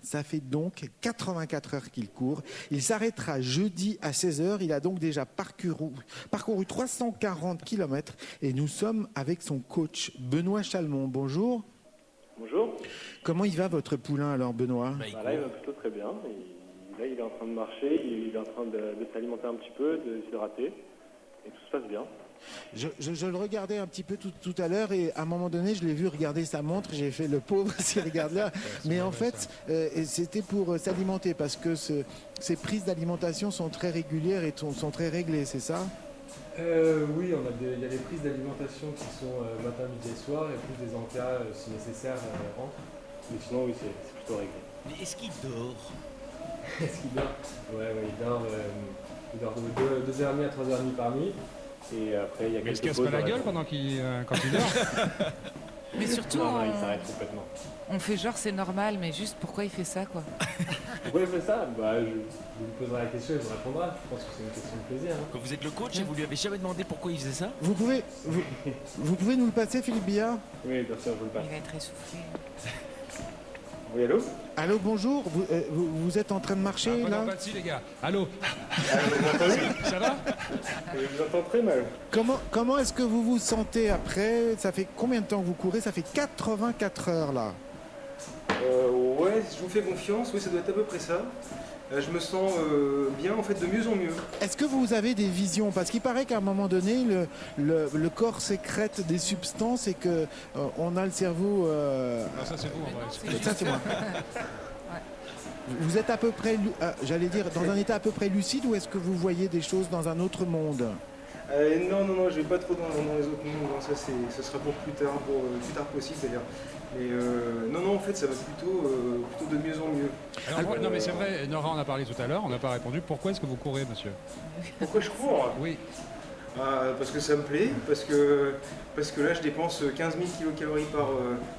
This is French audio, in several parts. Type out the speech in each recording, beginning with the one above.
Ça fait donc 84 heures qu'il court. Il s'arrêtera jeudi à 16 heures. Il a donc déjà parcouru 340 km et nous sommes avec son coach Benoît Chalmon. Bonjour. Bonjour. Comment il va votre poulain alors, Benoît? Là, il va plutôt très bien. Là, il est en train de marcher, il est en train de s'alimenter un petit peu, de s'hydrater et tout se passe bien. Je le regardais un petit peu tout à l'heure et à un moment donné, je l'ai vu regarder sa montre. J'ai fait le pauvre s'il regarde là. Mais en fait, c'était pour s'alimenter parce que ces prises d'alimentation sont très régulières et sont très réglées, c'est ça? Oui, il y a des prises d'alimentation qui sont matin, midi et soir et plus des encas si nécessaire entre. Mais sinon, oui, c'est plutôt réglé. Mais est-ce qu'il dort? Est-ce qu'il dort? Ouais, il dort de 2h30 à 3h30 par nuit. Et après, il y a mais il se quelques casse pauses. pas la gueule pendant quand il dort? Mais surtout, Non, il s'arrête complètement. on fait genre c'est normal, mais juste pourquoi il fait ça, quoi? Pourquoi il fait ça? Je lui poserai la question, il vous répondra. Je pense que c'est une question de plaisir. Quand vous êtes le coach et vous lui avez jamais demandé pourquoi il faisait ça? Vous pouvez nous le passer, Philippe Billard? Oui, bien sûr, je vous le passe. Il va être essoufflé. Oui, allô? Allô, bonjour. Vous êtes en train de marcher Pas là? d'empathie, les gars. Allô? Vous m'entendez? Ça va? Je vous entends très mal. Comment est-ce que vous vous sentez après? Ça fait combien de temps que vous courez? Ça fait 84 heures là. Ouais, je vous fais confiance, oui, ça doit être à peu près ça. Je me sens bien, en fait, de mieux en mieux. Est-ce que vous avez des visions? Parce qu'il paraît qu'à un moment donné, le corps sécrète des substances et que on a le cerveau. Non, ça c'est vous en vrai. Ça c'est moi. Vous êtes à peu près, j'allais dire, dans un état à peu près lucide ou est-ce que vous voyez des choses dans un autre monde? Non, je vais pas trop dans les autres mondes, hein. Ça ce sera pour plus tard possible d'ailleurs. Mais non, en fait, ça va plutôt de mieux en mieux. Alors, non mais c'est vrai, Nora en a parlé tout à l'heure, on n'a pas répondu. Pourquoi est-ce que vous courez, monsieur? Pourquoi je cours? Oui. Parce que ça me plaît, parce que là je dépense 15 000 kilocalories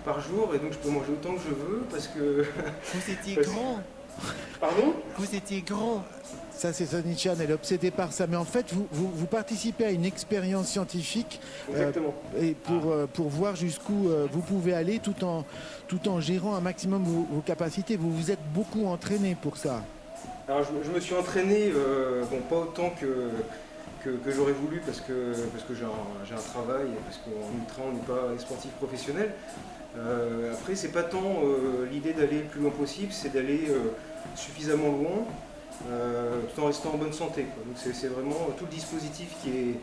par jour et donc je peux manger autant que je veux parce que... Vous étiez gros. Pardon? Vous étiez gros. Ça, c'est Sonny-chan, elle est obsédée par ça. Mais en fait, vous participez à une expérience scientifique et pour voir jusqu'où vous pouvez aller tout en gérant un maximum vos capacités. Vous vous êtes beaucoup entraîné pour ça. Alors, je me suis entraîné, pas autant que j'aurais voulu parce que j'ai un travail, parce qu'en ultra, on n'est pas des sportifs professionnels. Après, c'est pas tant l'idée d'aller le plus loin possible, c'est d'aller suffisamment loin. Tout en restant en bonne santé, quoi. Donc c'est vraiment tout le dispositif qui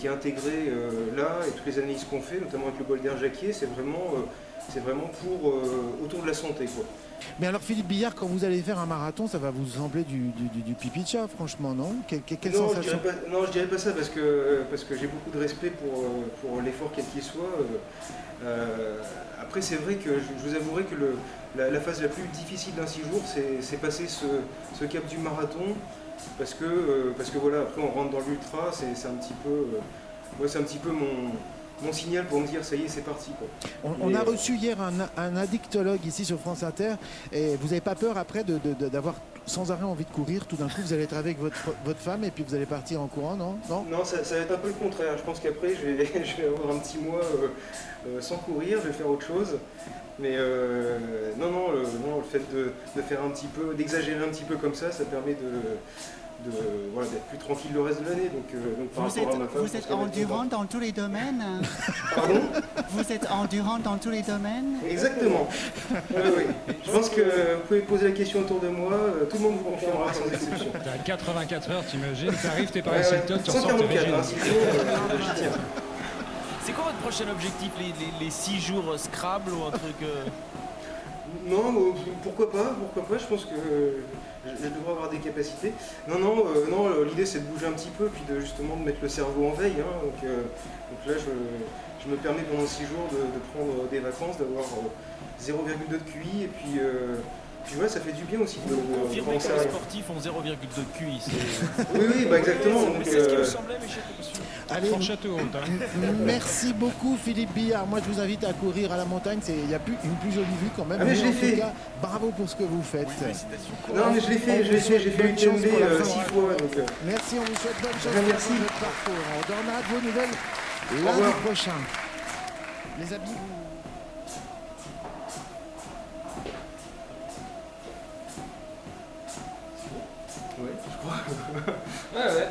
est intégré là et toutes les analyses qu'on fait, notamment avec le bol d'air Jacquier, c'est vraiment pour autour de la santé, quoi. Mais alors Philippe Billard, quand vous allez faire un marathon, ça va vous sembler du pipi de chat, franchement, non? Quelle sensation? Je dirais pas ça parce que j'ai beaucoup de respect pour l'effort quel qu'il soit. Après, c'est vrai que je vous avouerai que la phase la plus difficile d'un 6 jours, c'est passer ce cap du marathon, parce que voilà, après on rentre dans l'ultra, c'est un petit peu mon signal pour me dire ça y est, c'est parti, quoi. On a reçu hier un addictologue ici sur France Inter, et vous n'avez pas peur après d'avoir sans arrêt envie de courir? Tout d'un coup, vous allez être avec votre femme et puis vous allez partir en courant, non? Non, ça va être un peu le contraire. Je pense qu'après, je vais avoir un petit mois sans courir, je vais faire autre chose. Mais non, le fait de faire un petit peu, d'exagérer un petit peu comme ça permet d'être plus tranquille le reste de l'année. Vous êtes endurant dans tous les domaines? Pardon? Vous êtes endurant dans tous les domaines? Exactement. Oui. Je pense que vous pouvez poser la question autour de moi, tout le monde vous confirmera sans exception. T'as 84 heures, t'imagines, t'arrives, t'es pas Hilton, tu ressors, t'es régime. 144, j'y tiens. C'est quoi votre prochain objectif? Les 6 jours Scrabble ou un truc Non, pourquoi pas, je pense que je devrais avoir des capacités. Non, l'idée c'est de bouger un petit peu, puis justement de mettre le cerveau en veille, hein. Donc là, je me permets pendant 6 jours de prendre des vacances, d'avoir 0,2 de QI, et puis ouais, ça fait du bien aussi de confirmer que les sportifs ont 0,2 de QI. Oui, exactement. Mais c'est ce qui me semblait, mais je sais pas sûr. Allez, Château, merci beaucoup Philippe Billard. Moi je vous invite à courir à la montagne, il n'y a plus une plus jolie vue quand même. Mais je l'ai fait. Tout cas, bravo pour ce que vous faites. Non mais je l'ai fait, j'ai fait UTMB 6 fois. Donc, merci, on vous souhaite bonne chance merci. pour votre parcours. On donnera de vos nouvelles lundi prochain. Les amis, Oui, je crois. Ouais, ouais.